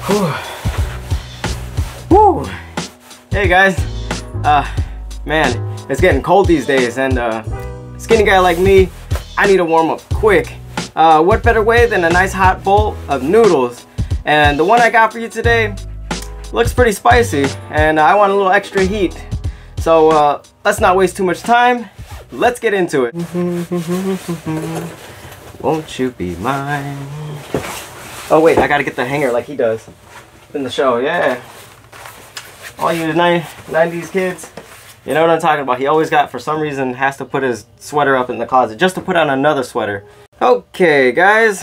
Whew. Woo! Hey guys, man, it's getting cold these days, and skinny guy like me, I need to warm up quick. What better way than a nice hot bowl of noodles? And the one I got for you today looks pretty spicy, and I want a little extra heat. So let's not waste too much time. Let's get into it. Won't you be mine? Oh wait, I gotta get the hanger like he does in the show. Yeah. All you 90s kids, you know what I'm talking about. He always got, for some reason, has to put his sweater up in the closet just to put on another sweater. Okay, guys.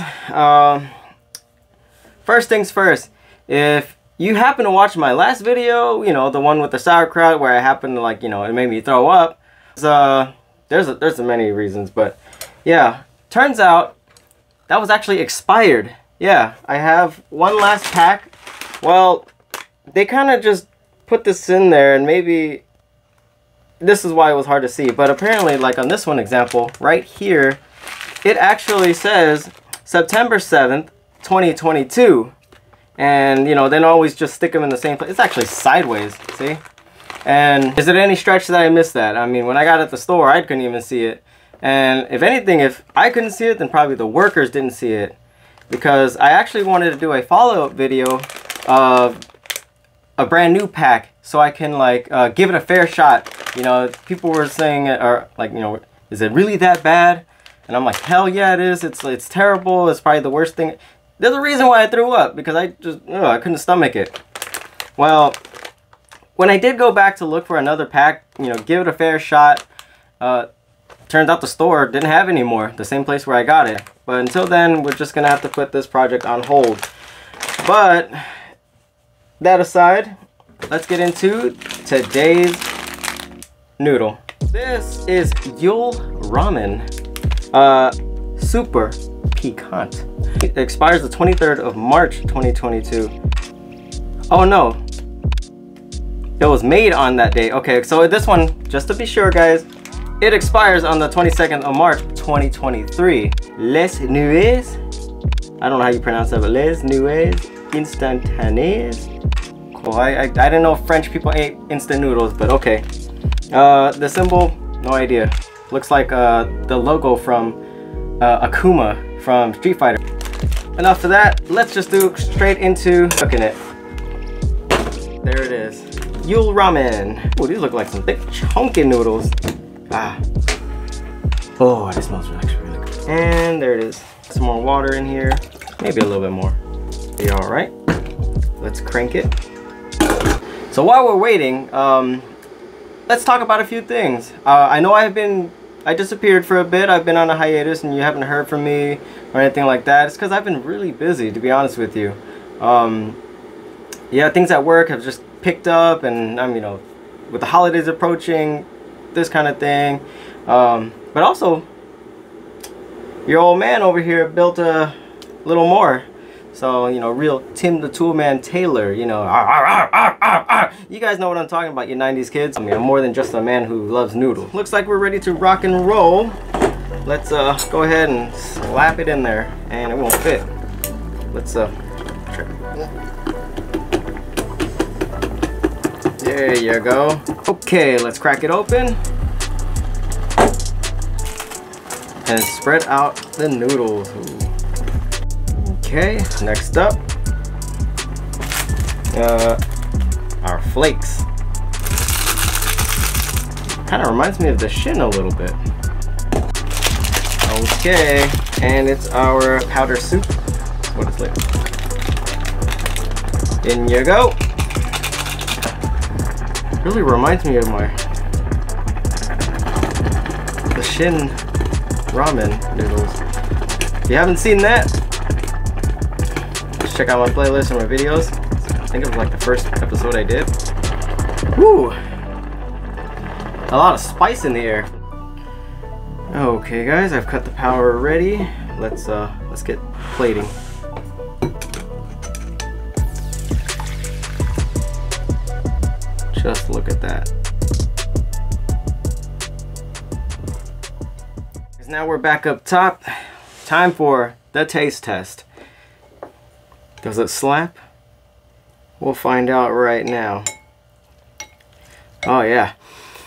First things first. If you happen to watch my last video, you know, the one with the sauerkraut where I happened to, like, you know, it made me throw up. There's many reasons, but yeah, turns out that was actually expired. Yeah, I have one last pack. Well, they kind of just put this in there, and maybe this is why it was hard to see, but apparently, like on this one example right here, it actually says September 7th 2022, and you know, they don't always just stick them in the same place. It's actually sideways, see? And is it any stretch that I missed that? I mean, when I got it at the store, I couldn't even see it. And if anything, if I couldn't see it, then probably the workers didn't see it, because I actually wanted to do a follow-up video of a brand new pack, so I can like give it a fair shot. You know, people were saying, or like, you know, is it really that bad? And I'm like, hell yeah, it is. It's terrible. It's probably the worst thing. There's a reason why I threw up, because I couldn't stomach it. Well, when I did go back to look for another pack, you know, give it a fair shot, turns out the store didn't have any more, the same place where I got it. But until then, we're just gonna have to put this project on hold. But that aside, let's get into today's noodle. This is Yeul Ramen, super piquant. It expires the 23rd of March 2022. Oh no, it was made on that day. Okay, so this one, just to be sure guys, it expires on the 22nd of March 2023. Les nuits, I don't know how you pronounce that, but les nuits instantanées. Cool. I didn't know French people ate instant noodles, but okay. The symbol, no idea. Looks like the logo from Akuma from Street Fighter. Enough of that. Let's just do straight into cooking it. There it is. Yeul Ramen. Oh, these look like some thick chunky noodles. Ah. Oh, this smells actually really good. And there it is. Some more water in here. Maybe a little bit more. Be all right. Let's crank it. So while we're waiting, let's talk about a few things. I know I disappeared for a bit. I've been on a hiatus and you haven't heard from me or anything like that. It's because I've been really busy, to be honest with you. Yeah, things at work have just picked up, and you know, with the holidays approaching, this kind of thing. But also, your old man over here built a little more. So, you know, real Tim the Toolman Taylor, you know, you guys know what I'm talking about, you 90s kids. I mean, I'm more than just a man who loves noodles. Looks like we're ready to rock and roll. Let's go ahead and slap it in there, and it won't fit. Let's try. There you go. Okay, let's crack it open and spread out the noodles. Ooh. Okay, next up, our flakes. Kind of reminds me of the Shin a little bit. Okay, and it's our powder soup. That's what it's like. In you go. Really reminds me of the Shin ramen noodles. If you haven't seen that, check out my playlist and my videos. I think it was like the first episode I did. Woo! A lot of spice in the air. Okay guys, I've cut the power ready. Let's get plating. Just look at that. Now we're back up top. Time for the taste test. Does it slap? We'll find out right now. Oh yeah,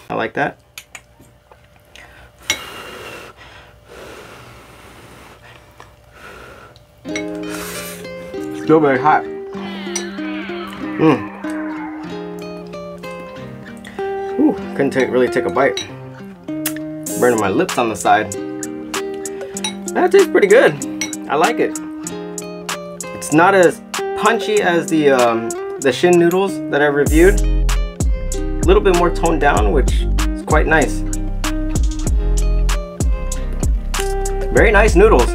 I like that. Still very hot. Ooh, couldn't really take a bite. Burning my lips on the side. That tastes pretty good. I like it. It's not as punchy as the Shin noodles that I reviewed. A little bit more toned down, which is quite nice. Very nice noodles.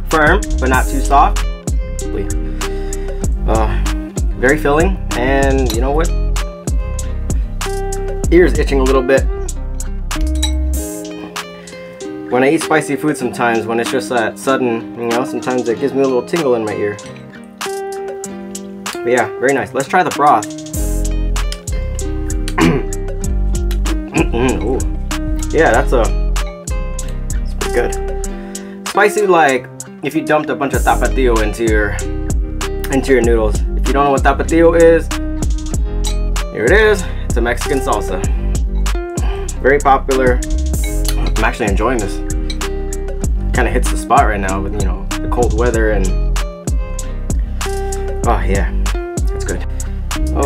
Firm, but not too soft. Very filling, and you know what? Ears itching a little bit. When I eat spicy food sometimes, when it's just that sudden, you know, sometimes it gives me a little tingle in my ear. But yeah, very nice. Let's try the broth. Ooh. Yeah, that's pretty good. Spicy, like if you dumped a bunch of tapatio into your noodles. If you don't know what tapatio is, here it is. It's a Mexican salsa. Very popular. I'm actually enjoying this. Kind of hits the spot right now with, you know, the cold weather and oh yeah, it's good.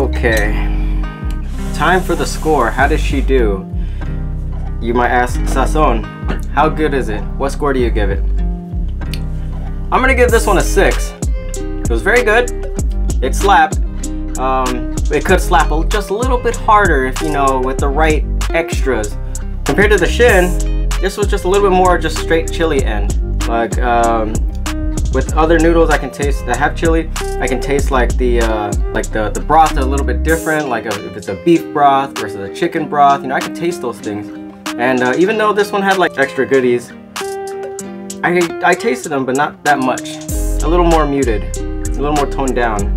Okay, time for the score. How does she do? You might ask, Sazón, how good is it? What score do you give it? I'm gonna give this one a 6. It was very good. It slapped. It could slap just a little bit harder if, you know, with the right extras. Compared to the Shin, this was just a little bit more just straight chili end. Like with other noodles I can taste that have chili, I can taste like the broth a little bit different. Like if it's a beef broth versus a chicken broth, you know, I can taste those things. And even though this one had like extra goodies, I tasted them, but not that much. A little more muted, a little more toned down.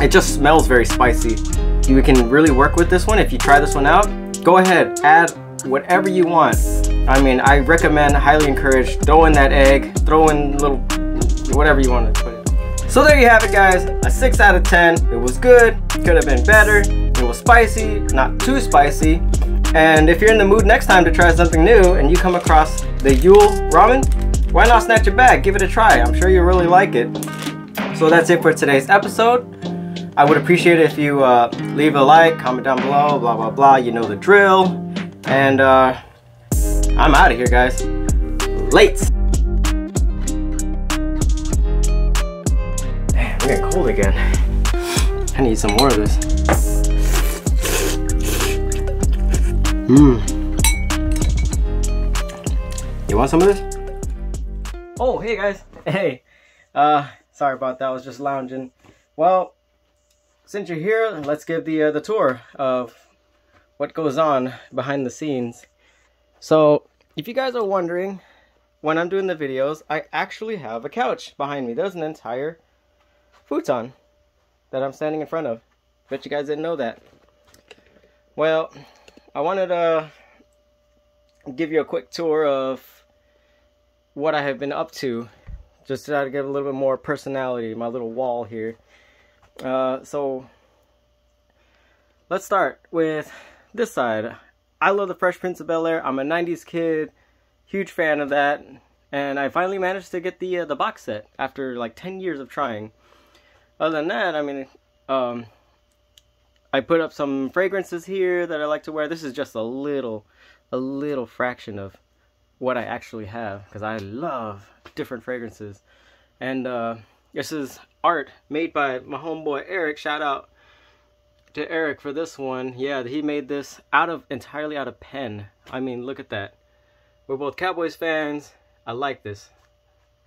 It just smells very spicy. You can really work with this one. If you try this one out, go ahead, add whatever you want. I mean, I recommend, highly encourage, throw in that egg, throw in little, whatever you want to put it. So there you have it, guys. A 6 out of 10. It was good, could have been better. It was spicy, not too spicy. And if you're in the mood next time to try something new and you come across the Yeul ramen, why not snatch a bag? Give it a try. I'm sure you'll really like it. So that's it for today's episode. I would appreciate it if you leave a like, comment down below, blah, blah, blah. You know the drill. And I'm out of here, guys. Late. Damn, we're getting cold again. I need some more of this. You want some of this? Oh, hey guys. Hey. Sorry about that. I was just lounging. Well, since you're here, let's give the tour of what goes on behind the scenes. So, if you guys are wondering, when I'm doing the videos, I actually have a couch behind me. There's an entire futon that I'm standing in front of. Bet you guys didn't know that. Well, I wanted to give you a quick tour of what I have been up to, just to try to give a little bit more personality, my little wall here. So let's start with this side. I love the Fresh Prince of Bel-Air. I'm a 90s kid, huge fan of that, and I finally managed to get the box set after like 10 years of trying. Other than that, I mean, I put up some fragrances here that I like to wear. This is just a little fraction of what I actually have, because I love different fragrances. And this is art made by my homeboy Eric. Shout out to Eric for this one. Yeah, he made this entirely out of pen. I mean, look at that. We're both Cowboys fans. I like this.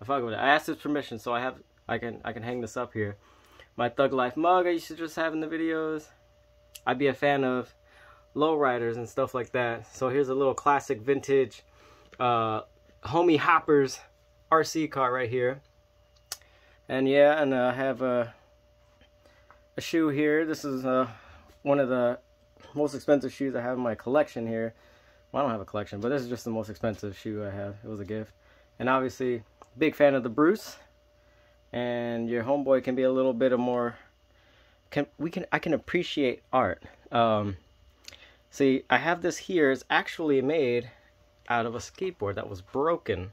I fuck with it. I asked his permission, so I can hang this up here. My Thug Life mug I used to just have in the videos. I'd be a fan of lowriders and stuff like that. So here's a little classic vintage Homie Hoppers RC car right here. And yeah, and I have a shoe here. This is one of the most expensive shoes I have in my collection here. Well, I don't have a collection, but this is just the most expensive shoe I have. It was a gift. And obviously, big fan of the Bruce. And your homeboy can be a little bit of more I can appreciate art. See, I have this here. It's actually made out of a skateboard that was broken.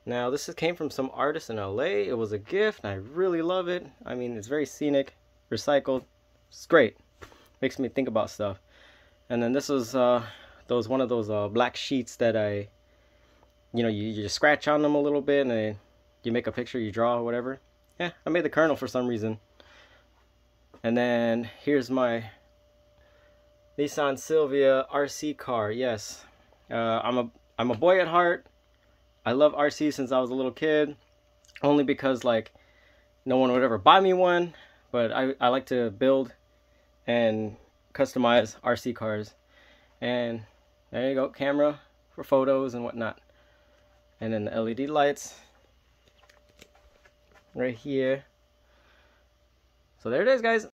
Now this came from some artist in LA. It was a gift and I really love it. I mean, it's very scenic, recycled. It's great. Makes me think about stuff. And then this was one of those black sheets that you just scratch on them a little bit and then you make a picture, you draw or whatever. Yeah, I made the kernel for some reason. And then here's my Nissan Silvia RC car. Yes, I'm a boy at heart. I love RC since I was a little kid, only because like no one would ever buy me one, but I like to build and customize RC cars. And there you go, camera for photos and whatnot. And then the LED lights right here. So there it is, guys.